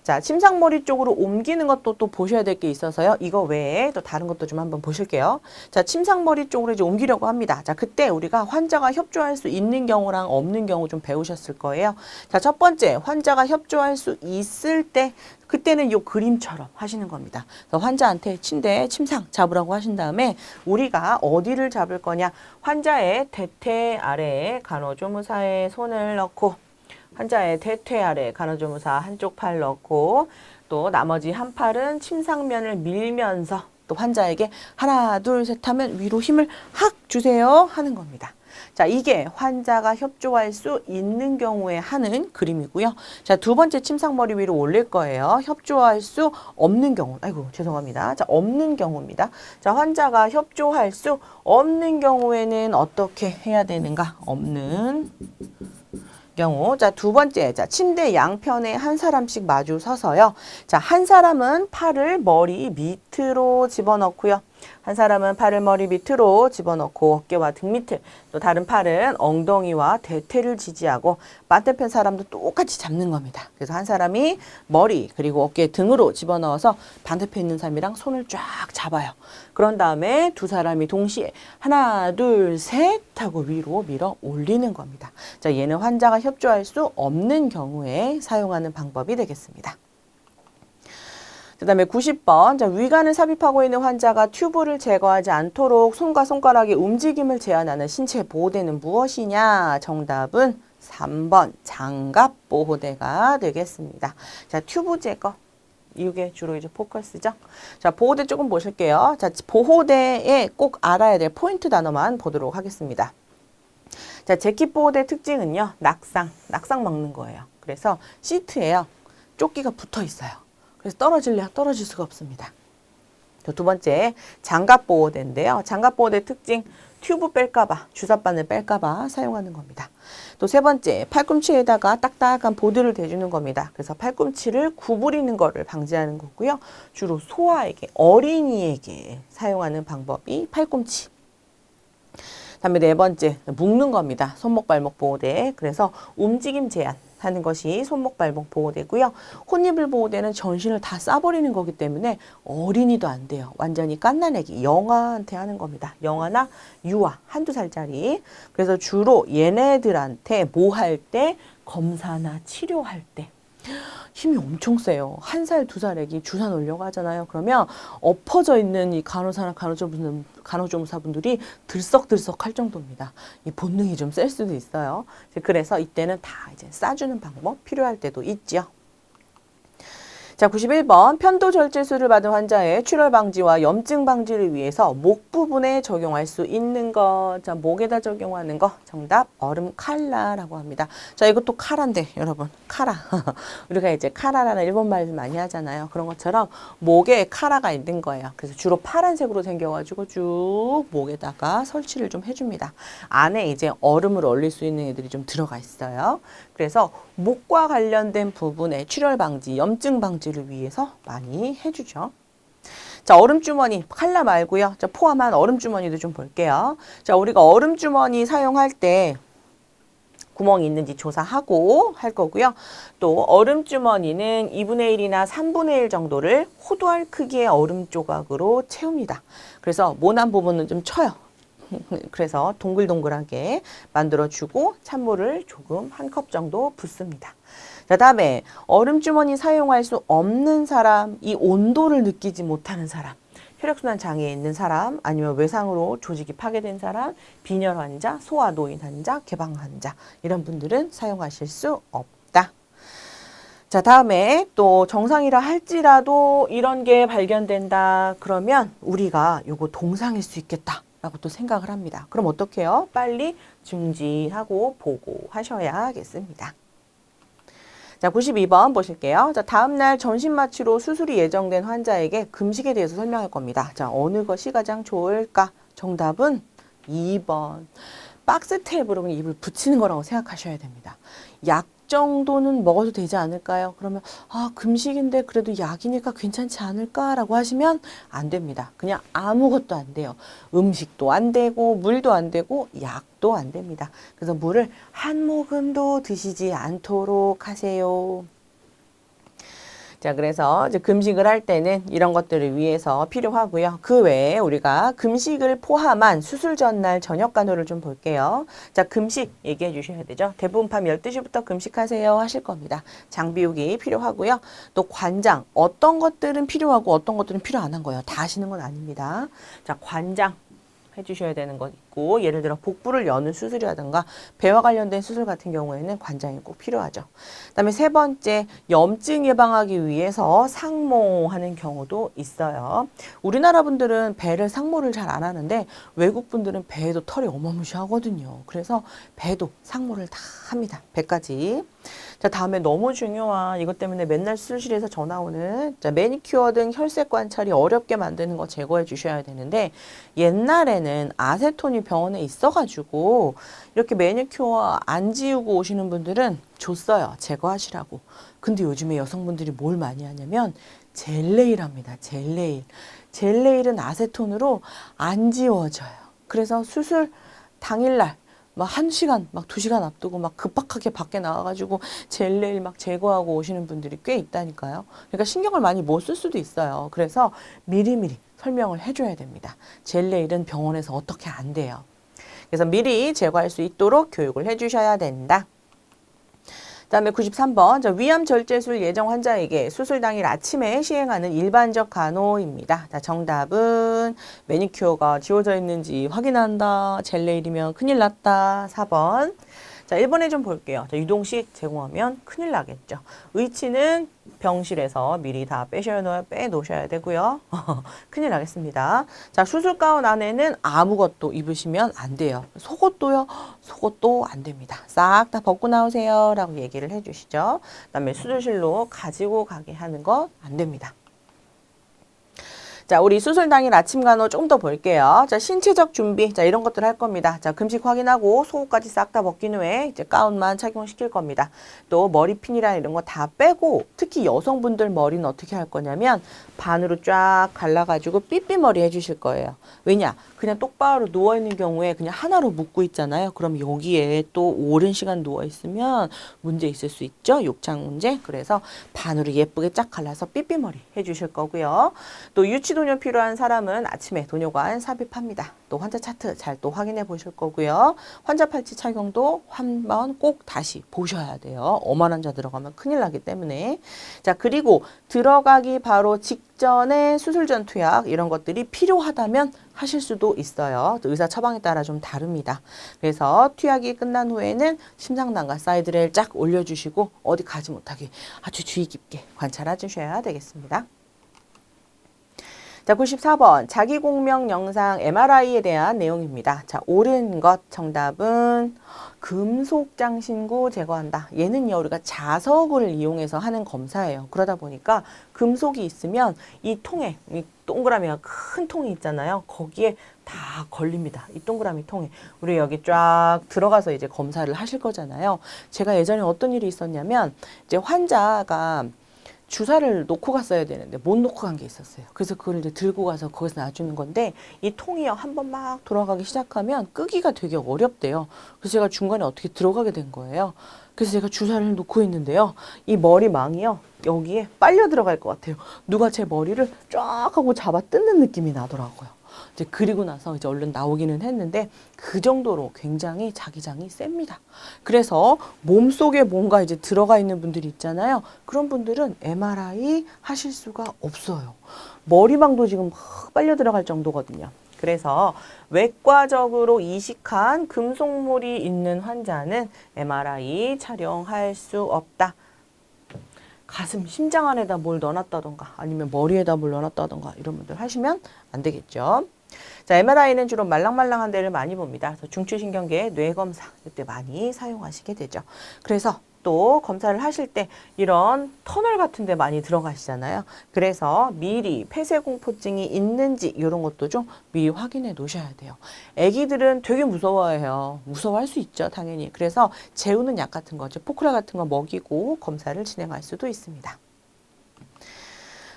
자, 침상머리 쪽으로 옮기는 것도 또 보셔야 될 게 있어서요. 이거 외에 또 다른 것도 좀 한번 보실게요. 자, 침상머리 쪽으로 이제 옮기려고 합니다. 자, 그때 우리가 환자가 협조할 수 있는 경우랑 없는 경우 좀 배우셨을 거예요. 자, 첫 번째, 환자가 협조할 수 있을 때 그때는 요 그림처럼 하시는 겁니다. 그래서 환자한테 침대에 침상 잡으라고 하신 다음에 우리가 어디를 잡을 거냐. 환자의 대퇴 아래에 간호조무사의 손을 넣고 환자의 대퇴 아래 간호조무사 한쪽 팔 넣고 또 나머지 한 팔은 침상면을 밀면서 또 환자에게 하나, 둘, 셋 하면 위로 힘을 확 주세요 하는 겁니다. 자, 이게 환자가 협조할 수 있는 경우에 하는 그림이고요. 자, 두 번째 침상머리 위로 올릴 거예요. 협조할 수 없는 경우. 죄송합니다. 자, 없는 경우입니다. 자, 환자가 협조할 수 없는 경우에는 어떻게 해야 되는가? 없는 경우. 자, 두 번째. 자, 침대 양편에 한 사람씩 마주 서서요. 자, 한 사람은 팔을 머리 밑으로 집어넣고요. 한 사람은 팔을 머리 밑으로 집어넣고 어깨와 등 밑을, 또 다른 팔은 엉덩이와 대퇴를 지지하고 반대편 사람도 똑같이 잡는 겁니다. 그래서 한 사람이 머리 그리고 어깨 등으로 집어넣어서 반대편 있는 사람이랑 손을 쫙 잡아요. 그런 다음에 두 사람이 동시에 하나, 둘, 셋 하고 위로 밀어 올리는 겁니다. 자, 얘는 환자가 협조할 수 없는 경우에 사용하는 방법이 되겠습니다. 그 다음에 90번. 자, 위관을 삽입하고 있는 환자가 튜브를 제거하지 않도록 손과 손가락의 움직임을 제한하는 신체 보호대는 무엇이냐? 정답은 3번 장갑 보호대가 되겠습니다. 자, 튜브 제거. 이게 주로 이제 포커스죠. 자, 보호대 조금 보실게요. 자, 보호대에 꼭 알아야 될 포인트 단어만 보도록 하겠습니다. 자, 재킷 보호대 특징은요. 낙상 먹는 거예요. 그래서 시트에요. 조끼가 붙어 있어요. 그래서 떨어질래야 떨어질 수가 없습니다. 두 번째, 장갑 보호대인데요. 장갑 보호대 특징, 튜브 뺄까봐, 주사바늘 뺄까봐 사용하는 겁니다. 또 세 번째, 팔꿈치에다가 딱딱한 보드를 대주는 겁니다. 그래서 팔꿈치를 구부리는 거를 방지하는 거고요. 주로 소아에게, 어린이에게 사용하는 방법이 팔꿈치. 다음에 네 번째, 묶는 겁니다. 손목 발목 보호대. 그래서 움직임 제한하는 것이 손목 발목 보호대고요. 혼이불 보호대는 전신을 다 싸버리는 거기 때문에 어린이도 안 돼요. 완전히 갓난아기, 영아한테 하는 겁니다. 영아나 유아, 한두 살짜리. 그래서 주로 얘네들한테 뭐 할 때, 검사나 치료할 때 힘이 엄청 세요. 1살, 2살 애기 주사 놓으려고 하잖아요. 그러면 엎어져 있는 이 간호사나 간호조무사분들이 들썩들썩 할 정도입니다. 이 본능이 좀 셀 수도 있어요. 그래서 이때는 다 이제 싸주는 방법 필요할 때도 있죠. 자, 91번 편도절제술을 받은 환자의 출혈 방지와 염증 방지를 위해서 목 부분에 적용할 수 있는 것. 자, 목에다 적용하는 거. 정답 얼음 칼라라고 합니다. 자, 이것도 카라인데 여러분, 카라. 우리가 이제 카라라는 일본말 많이 하잖아요. 그런 것처럼 목에 카라가 있는 거예요. 그래서 주로 파란색으로 생겨가지고 쭉 목에다가 설치를 좀 해줍니다. 안에 이제 얼음을 얼릴 수 있는 애들이 좀 들어가 있어요. 그래서 목과 관련된 부분의 출혈 방지, 염증 방지를 위해서 많이 해주죠. 자, 얼음주머니, 칼라 말고요. 자, 포함한 얼음주머니도 좀 볼게요. 자, 우리가 얼음주머니 사용할 때 구멍이 있는지 조사하고 할 거고요. 또 얼음주머니는 2분의 1이나 3분의 1 정도를 호두알 크기의 얼음 조각으로 채웁니다. 그래서 모난 부분은 좀 쳐요. 그래서 동글동글하게 만들어주고 찬물을 조금 한 컵 정도 붓습니다. 자, 다음에 얼음주머니 사용할 수 없는 사람, 이 온도를 느끼지 못하는 사람, 혈액순환 장애에 있는 사람, 아니면 외상으로 조직이 파괴된 사람, 빈혈 환자, 소아 노인 환자, 개방 환자 이런 분들은 사용하실 수 없다. 자, 다음에 또 정상이라 할지라도 이런 게 발견된다. 그러면 우리가 요거 동상일 수 있겠다. 라고 또 생각을 합니다. 그럼 어떻게 해요? 빨리 중지하고 보고하셔야겠습니다. 자, 92번 보실게요. 자, 다음날 전신마취로 수술이 예정된 환자에게 금식에 대해서 설명할 겁니다. 자, 어느 것이 가장 좋을까? 정답은 2번. 박스 탭으로 그냥 입을 붙이는 거라고 생각하셔야 됩니다. 약 정도는 먹어도 되지 않을까요? 그러면 금식인데 그래도 약이니까 괜찮지 않을까라고 하시면 안 됩니다. 그냥 아무것도 안 돼요. 음식도 안 되고 물도 안 되고 약도 안 됩니다. 그래서 물을 한 모금도 드시지 않도록 하세요. 자, 그래서 이제 금식을 할 때는 이런 것들을 위해서 필요하고요. 그 외에 우리가 금식을 포함한 수술 전날 저녁 간호를 좀 볼게요. 자, 금식 얘기해 주셔야 되죠. 대부분 밤 12시부터 금식하세요 하실 겁니다. 장 비우기 필요하고요. 또 관장, 어떤 것들은 필요하고 어떤 것들은 필요 안 한 거예요. 다 하시는 건 아닙니다. 자, 관장 해주셔야 되는 것 있고, 예를 들어 복부를 여는 수술이라든가 배와 관련된 수술 같은 경우에는 관장이 꼭 필요하죠. 그다음에 세 번째, 염증 예방하기 위해서 상모하는 경우도 있어요. 우리나라 분들은 배를 상모를 잘 안 하는데 외국 분들은 배에도 털이 어마무시하거든요. 그래서 배도 상모를 다 합니다. 배까지. 자, 다음에 너무 중요한 이것 때문에 맨날 수술실에서 전화 오는 매니큐어 등 혈색 관찰이 어렵게 만드는 거 제거해 주셔야 되는데, 옛날에는 아세톤이 병원에 있어가지고 이렇게 매니큐어 안 지우고 오시는 분들은 줬어요. 제거하시라고. 근데 요즘에 여성분들이 뭘 많이 하냐면 젤네일 합니다. 젤네일. 젤네일은 아세톤으로 안 지워져요. 그래서 수술 당일날 막 1시간, 막 2시간 앞두고 막 급박하게 밖에 나와가지고 젤네일 막 제거하고 오시는 분들이 꽤 있다니까요. 그러니까 신경을 많이 못 쓸 수도 있어요. 그래서 미리미리 설명을 해줘야 됩니다. 젤네일은 병원에서 어떻게 안 돼요. 그래서 미리 제거할 수 있도록 교육을 해주셔야 된다. 그다음에 93번, 위암 절제술 예정 환자에게 수술 당일 아침에 시행하는 일반적 간호입니다. 자, 정답은 매니큐어가 지워져 있는지 확인한다. 젤네일이면 큰일 났다. 4번. 자, 1번에 좀 볼게요. 자, 유동식 제공하면 큰일 나겠죠. 의치는 병실에서 미리 다 빼놓으셔야 되고요. 큰일 나겠습니다. 자, 수술 가운 안에는 아무것도 입으시면 안 돼요. 속옷도요? 속옷도 안 됩니다. 싹 다 벗고 나오세요. 라고 얘기를 해주시죠. 그다음에 수술실로 가지고 가게 하는 것 안 됩니다. 자, 우리 수술 당일 아침 간호 좀 더 볼게요. 자, 신체적 준비. 자, 이런 것들 할 겁니다. 자, 금식 확인하고 속옷까지 싹 다 벗긴 후에 이제 가운만 착용시킬 겁니다. 또 머리핀이랑 이런 거 다 빼고 특히 여성분들 머리는 어떻게 할 거냐면 반으로 쫙 갈라가지고 삐삐머리 해주실 거예요. 왜냐? 그냥 똑바로 누워있는 경우에 그냥 하나로 묶고 있잖아요. 그럼 여기에 또 오랜 시간 누워있으면 문제 있을 수 있죠. 욕창 문제. 그래서 반으로 예쁘게 쫙 갈라서 삐삐머리 해주실 거고요. 또 유치도뇨 필요한 사람은 아침에 도뇨관 삽입합니다. 또 환자 차트 잘 또 확인해 보실 거고요. 환자 팔찌 착용도 한번 꼭 다시 보셔야 돼요. 엄한 환자 들어가면 큰일 나기 때문에. 자, 그리고 들어가기 바로 직전에 수술 전 투약 이런 것들이 필요하다면 하실 수도 있어요. 또 의사 처방에 따라 좀 다릅니다. 그래서 투약이 끝난 후에는 심장난과 사이드를 쫙 올려주시고 어디 가지 못하게 아주 주의 깊게 관찰해 주셔야 되겠습니다. 자, 94번 자기 공명 영상 MRI에 대한 내용입니다. 자, 옳은 것 정답은 금속 장신구 제거한다. 얘는요, 우리가 자석을 이용해서 하는 검사예요. 그러다 보니까 금속이 있으면 이 통에, 이 동그라미가 큰 통이 있잖아요. 거기에 다 걸립니다. 이 동그라미 통에. 우리 여기 쫙 들어가서 이제 검사를 하실 거잖아요. 제가 예전에 어떤 일이 있었냐면, 이제 환자가 주사를 놓고 갔어야 되는데 못 놓고 간 게 있었어요. 그래서 그걸 이제 들고 가서 거기서 놔주는 건데 이 통이요 한번 막 돌아가기 시작하면 끄기가 되게 어렵대요. 그래서 제가 중간에 어떻게 들어가게 된 거예요. 그래서 제가 주사를 놓고 있는데요. 이 머리망이요 여기에 빨려 들어갈 것 같아요. 누가 제 머리를 쫙 하고 잡아 뜯는 느낌이 나더라고요. 이제 그리고 나서 이제 얼른 나오기는 했는데 그 정도로 굉장히 자기장이 셉니다. 그래서 몸속에 뭔가 이제 들어가 있는 분들이 있잖아요. 그런 분들은 MRI 하실 수가 없어요. 머리망도 지금 막 빨려 들어갈 정도거든요. 그래서 외과적으로 이식한 금속물이 있는 환자는 MRI 촬영할 수 없다. 가슴, 심장 안에다 뭘 넣어놨다던가 아니면 머리에다 뭘 넣어놨다던가 이런 분들 하시면 안 되겠죠. 자, MRI는 주로 말랑말랑한 데를 많이 봅니다. 그래서 중추신경계 뇌검사 이때 많이 사용하시게 되죠. 그래서 또 검사를 하실 때 이런 터널 같은 데 많이 들어가시잖아요. 그래서 미리 폐쇄공포증이 있는지 이런 것도 좀 미리 확인해 놓으셔야 돼요. 아기들은 되게 무서워해요. 무서워할 수 있죠, 당연히. 그래서 재우는 약 같은 거, 포크라 같은 거 먹이고 검사를 진행할 수도 있습니다.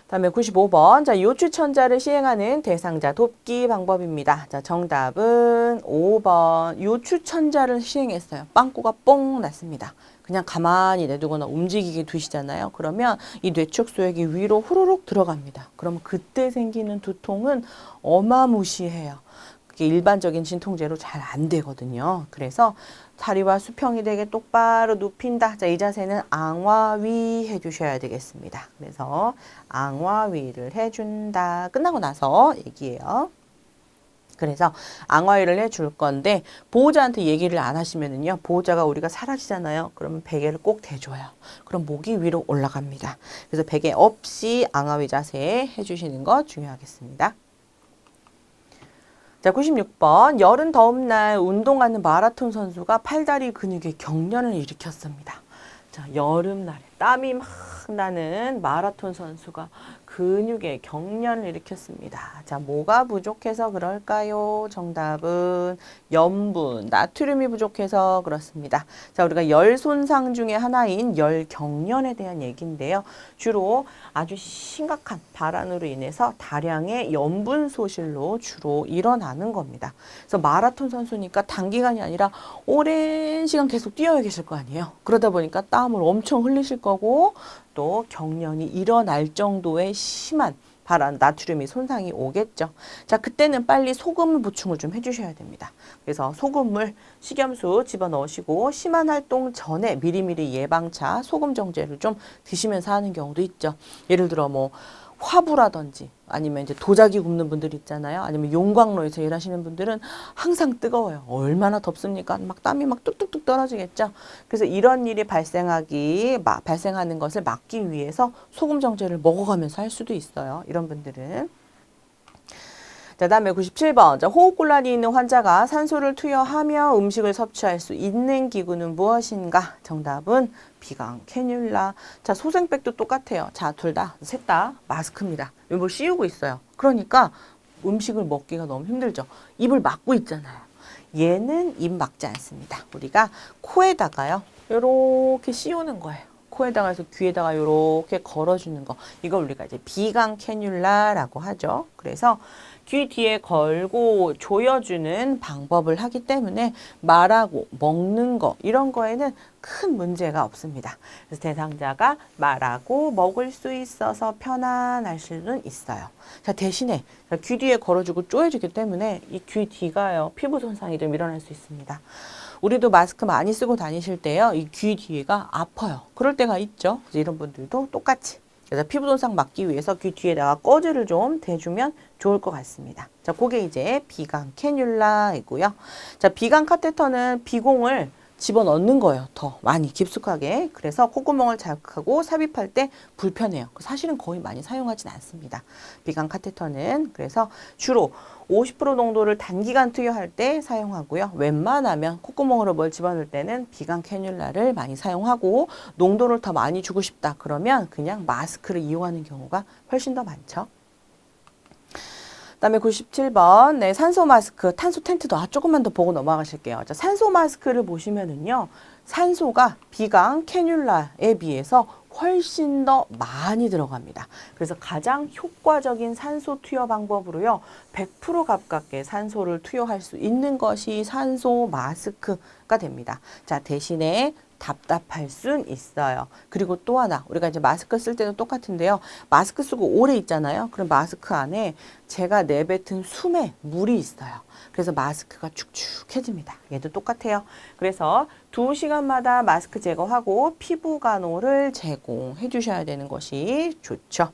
다음에 95번. 자, 요추천자를 시행하는 대상자 돕기 방법입니다. 자, 정답은 5번. 요추천자를 시행했어요. 빵꾸가 뽕 났습니다. 그냥 가만히 내두거나 움직이게 두시잖아요. 그러면 이 뇌축소액이 위로 후루룩 들어갑니다. 그러면 그때 생기는 두통은 어마무시해요. 그게 일반적인 진통제로 잘 안 되거든요. 그래서 다리와 수평이 되게 똑바로 눕힌다. 자, 이 자세는 앙화위 해주셔야 되겠습니다. 그래서 앙화위를 해준다. 끝나고 나서 얘기해요. 그래서 앙화위를 해줄 건데 보호자한테 얘기를 안 하시면은요. 보호자가 우리가 사라지잖아요. 그러면 베개를 꼭 대줘요. 그럼 목이 위로 올라갑니다. 그래서 베개 없이 앙화위 자세 해주시는 거 중요하겠습니다. 자, 96번. 여름 더운 날 운동하는 마라톤 선수가 팔다리 근육에 경련을 일으켰습니다. 자, 여름날에 땀이 막 나는 마라톤 선수가 근육에 경련을 일으켰습니다. 자, 뭐가 부족해서 그럴까요? 정답은 염분, 나트륨이 부족해서 그렇습니다. 자, 우리가 열 손상 중에 하나인 열 경련에 대한 얘기인데요. 주로 아주 심각한 발안으로 인해서 다량의 염분 소실로 주로 일어나는 겁니다. 그래서 마라톤 선수니까 단기간이 아니라 오랜 시간 계속 뛰어야 계실 거 아니에요. 그러다 보니까 땀을 엄청 흘리실 거고 또 경련이 일어날 정도의 심한 발안, 나트륨이 손상이 오겠죠. 자, 그때는 빨리 소금을 보충을 좀 해주셔야 됩니다. 그래서 소금을 식염수 집어넣으시고 심한 활동 전에 미리미리 예방차 소금 정제를 좀 드시면서 하는 경우도 있죠. 예를 들어 뭐 화부라든지 아니면 이제 도자기 굽는 분들 있잖아요. 아니면 용광로에서 일하시는 분들은 항상 뜨거워요. 얼마나 덥습니까? 막 땀이 막 뚝뚝뚝 떨어지겠죠. 그래서 이런 일이 발생하는 것을 막기 위해서 소금 정제를 먹어가면서 할 수도 있어요. 이런 분들은. 자, 다음에 97번. 자, 호흡곤란이 있는 환자가 산소를 투여하며 음식을 섭취할 수 있는 기구는 무엇인가? 정답은 비강 캐뉼라. 자, 소생백도 똑같아요. 자, 셋 다 마스크입니다. 이걸 씌우고 있어요. 그러니까 음식을 먹기가 너무 힘들죠. 입을 막고 있잖아요. 얘는 입 막지 않습니다. 우리가 코에다가요. 이렇게 씌우는 거예요. 코에다가 해서 귀에다가 이렇게 걸어주는 거. 이걸 우리가 이제 비강 캐뉼라라고 하죠. 그래서 귀 뒤에 걸고 조여주는 방법을 하기 때문에 말하고 먹는 거 이런 거에는 큰 문제가 없습니다. 그래서 대상자가 말하고 먹을 수 있어서 편안할 수는 있어요. 자, 대신에 귀 뒤에 걸어주고 조여주기 때문에 이 귀 뒤가요. 피부 손상이 좀 일어날 수 있습니다. 우리도 마스크 많이 쓰고 다니실 때요. 이 귀 뒤가 아파요. 그럴 때가 있죠. 그래서 이런 분들도 똑같이. 그래서 피부 손상 막기 위해서 귀 뒤에다가 꺼즈를 좀 대주면 좋을 것 같습니다. 자, 그게 이제 비강 캐뉼라이고요. 자, 비강 카테터는 비공을 집어넣는 거예요. 더 많이 깊숙하게. 그래서 콧구멍을 자극하고 삽입할 때 불편해요. 사실은 거의 많이 사용하진 않습니다. 비강 카테터는. 그래서 주로 50% 농도를 단기간 투여할 때 사용하고요. 웬만하면 콧구멍으로 뭘 집어넣을 때는 비강 캐뉼라를 많이 사용하고 농도를 더 많이 주고 싶다. 그러면 그냥 마스크를 이용하는 경우가 훨씬 더 많죠. 그다음에 97번, 네, 산소 마스크, 탄소 텐트도 조금만 더 보고 넘어가실게요. 자, 산소 마스크를 보시면은요, 산소가 비강 캐뉼라에 비해서 훨씬 더 많이 들어갑니다. 그래서 가장 효과적인 산소 투여 방법으로요, 100% 가깝게 산소를 투여할 수 있는 것이 산소 마스크가 됩니다. 자, 대신에 답답할 순 있어요. 그리고 또 하나, 우리가 이제 마스크 쓸 때도 똑같은데요. 마스크 쓰고 오래 있잖아요. 그럼 마스크 안에 제가 내뱉은 숨에 물이 있어요. 그래서 마스크가 축축해집니다. 얘도 똑같아요. 그래서 2시간마다 마스크 제거하고 피부 간호를 제공해 주셔야 되는 것이 좋죠.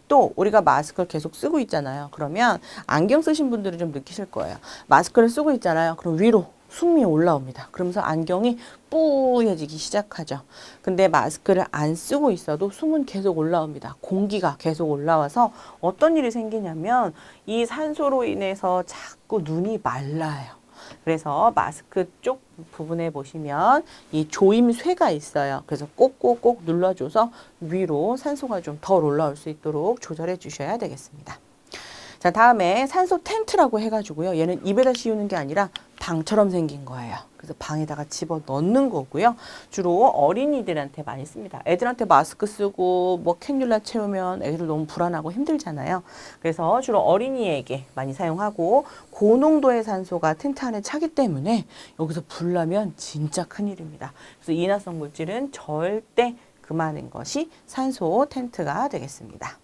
또 우리가 마스크를 계속 쓰고 있잖아요. 그러면 안경 쓰신 분들은 좀 느끼실 거예요. 마스크를 쓰고 있잖아요. 그럼 위로 숨이 올라옵니다. 그러면서 안경이 뿌얘지기 시작하죠. 근데 마스크를 안 쓰고 있어도 숨은 계속 올라옵니다. 공기가 계속 올라와서 어떤 일이 생기냐면 이 산소로 인해서 자꾸 눈이 말라요. 그래서 마스크 쪽 부분에 보시면 이 조임쇠가 있어요. 그래서 꼭꼭꼭 눌러줘서 위로 산소가 좀 덜 올라올 수 있도록 조절해 주셔야 되겠습니다. 자, 다음에 산소 텐트라고 해가지고요. 얘는 입에다 씌우는 게 아니라 방처럼 생긴 거예요. 그래서 방에다가 집어 넣는 거고요. 주로 어린이들한테 많이 씁니다. 애들한테 마스크 쓰고 뭐 캐뉼라 채우면 애들 너무 불안하고 힘들잖아요. 그래서 주로 어린이에게 많이 사용하고 고농도의 산소가 텐트 안에 차기 때문에 여기서 불 나면 진짜 큰일입니다. 그래서 인화성 물질은 절대 금하는 것이 산소 텐트가 되겠습니다.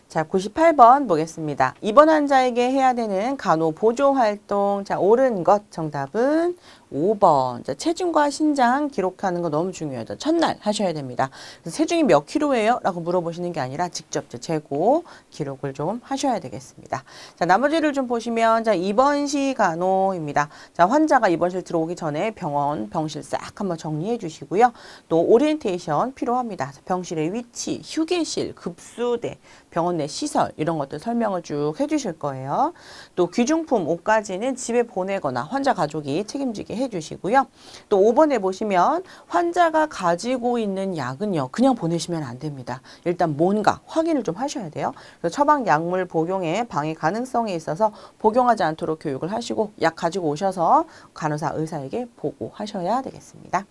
자, 98번 보겠습니다. 입원 환자에게 해야 되는 간호 보조 활동. 자, 옳은 것 정답은 5번. 자, 체중과 신장 기록하는 거 너무 중요하죠. 첫날 하셔야 됩니다. 그래서 체중이 몇 킬로예요? 라고 물어보시는 게 아니라 직접 재고 기록을 좀 하셔야 되겠습니다. 자, 나머지를 좀 보시면 자, 입원시 간호입니다. 자, 환자가 입원실 들어오기 전에 병실 싹 한번 정리해 주시고요. 또 오리엔테이션 필요합니다. 병실의 위치, 휴게실, 급수대, 병원 내 시설 이런 것들 설명을 쭉 해주실 거예요. 또 귀중품 5까지는 집에 보내거나 환자 가족이 책임지게 해주시고요. 또 5번에 보시면 환자가 가지고 있는 약은요. 그냥 보내시면 안 됩니다. 일단 뭔가 확인을 좀 하셔야 돼요. 그래서 처방 약물 복용에 방해 가능성이 있어서 복용하지 않도록 교육을 하시고 약 가지고 오셔서 간호사 의사에게 보고하셔야 되겠습니다.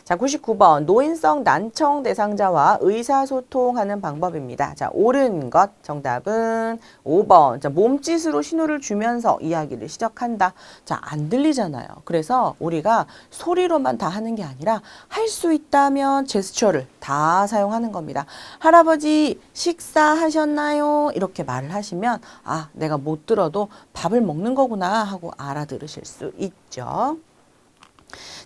자, 99번 노인성 난청 대상자와 의사소통하는 방법입니다. 자, 옳은 것 정답은 5번. 자, 몸짓으로 신호를 주면서 이야기를 시작한다. 자, 안 들리잖아요. 그래서 우리가 소리로만 다 하는 게 아니라 할 수 있다면 제스처를 다 사용하는 겁니다. 할아버지 식사하셨나요? 이렇게 말을 하시면 아, 내가 못 들어도 밥을 먹는 거구나 하고 알아들으실 수 있죠.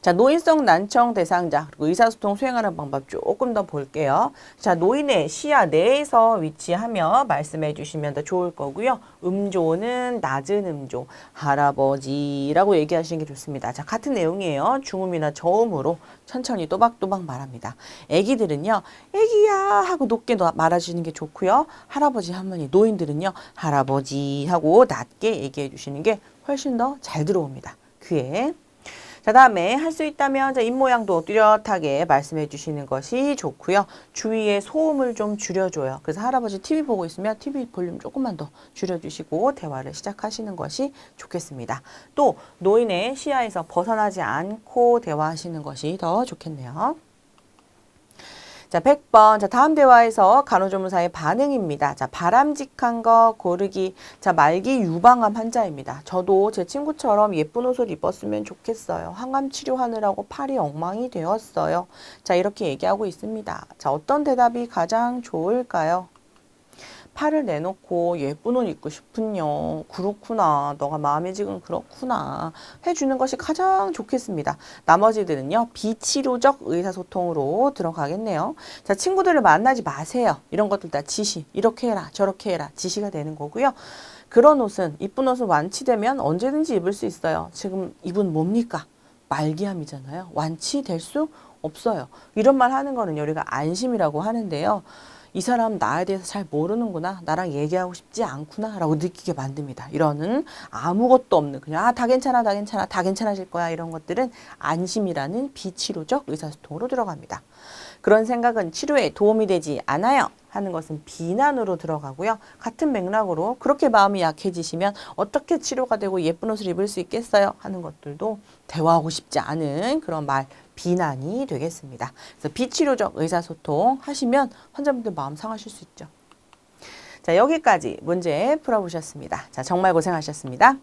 자, 노인성 난청 대상자, 그리고 의사소통 수행하는 방법 조금 더 볼게요. 자, 노인의 시야 내에서 위치하며 말씀해 주시면 더 좋을 거고요. 음조는 낮은 음조, 할아버지라고 얘기하시는 게 좋습니다. 자, 같은 내용이에요. 중음이나 저음으로 천천히 또박또박 말합니다. 애기들은요, 애기야 하고 높게 말하시는 게 좋고요. 할아버지 할머니, 노인들은요, 할아버지 하고 낮게 얘기해 주시는 게 훨씬 더 잘 들어옵니다. 귀에. 자, 다음에 할 수 있다면 입 모양도 뚜렷하게 말씀해 주시는 것이 좋고요. 주위에 소음을 좀 줄여줘요. 그래서 할아버지 TV 보고 있으면 TV 볼륨 조금만 더 줄여주시고 대화를 시작하시는 것이 좋겠습니다. 또 노인의 시야에서 벗어나지 않고 대화하시는 것이 더 좋겠네요. 자, 100번. 자, 다음 대화에서 간호조무사의 반응입니다. 자, 바람직한 거 고르기. 자, 말기 유방암 환자입니다. 저도 제 친구처럼 예쁜 옷을 입었으면 좋겠어요. 항암 치료하느라고 팔이 엉망이 되었어요. 자, 이렇게 얘기하고 있습니다. 자, 어떤 대답이 가장 좋을까요? 팔을 내놓고 예쁜 옷 입고 싶군요. 그렇구나. 너가 마음이 지금 그렇구나. 해주는 것이 가장 좋겠습니다. 나머지들은요. 비치료적 의사소통으로 들어가겠네요. 자, 친구들을 만나지 마세요. 이런 것들 다 지시. 이렇게 해라. 저렇게 해라. 지시가 되는 거고요. 그런 옷은, 이쁜 옷은 완치되면 언제든지 입을 수 있어요. 지금 입은 뭡니까? 말기암이잖아요. 완치될 수 없어요. 이런 말 하는 거는 우리가 안심이라고 하는데요. 이 사람 나에 대해서 잘 모르는구나. 나랑 얘기하고 싶지 않구나. 라고 느끼게 만듭니다. 이러는 아무것도 없는 그냥 다 괜찮아, 다 괜찮아, 다 괜찮아질 거야. 이런 것들은 안심이라는 비치료적 의사소통으로 들어갑니다. 그런 생각은 치료에 도움이 되지 않아요. 하는 것은 비난으로 들어가고요. 같은 맥락으로 그렇게 마음이 약해지시면 어떻게 치료가 되고 예쁜 옷을 입을 수 있겠어요? 하는 것들도 대화하고 싶지 않은 그런 말, 비난이 되겠습니다. 그래서 비치료적 의사소통 하시면 환자분들 마음 상하실 수 있죠. 자, 여기까지 문제 풀어보셨습니다. 자, 정말 고생하셨습니다.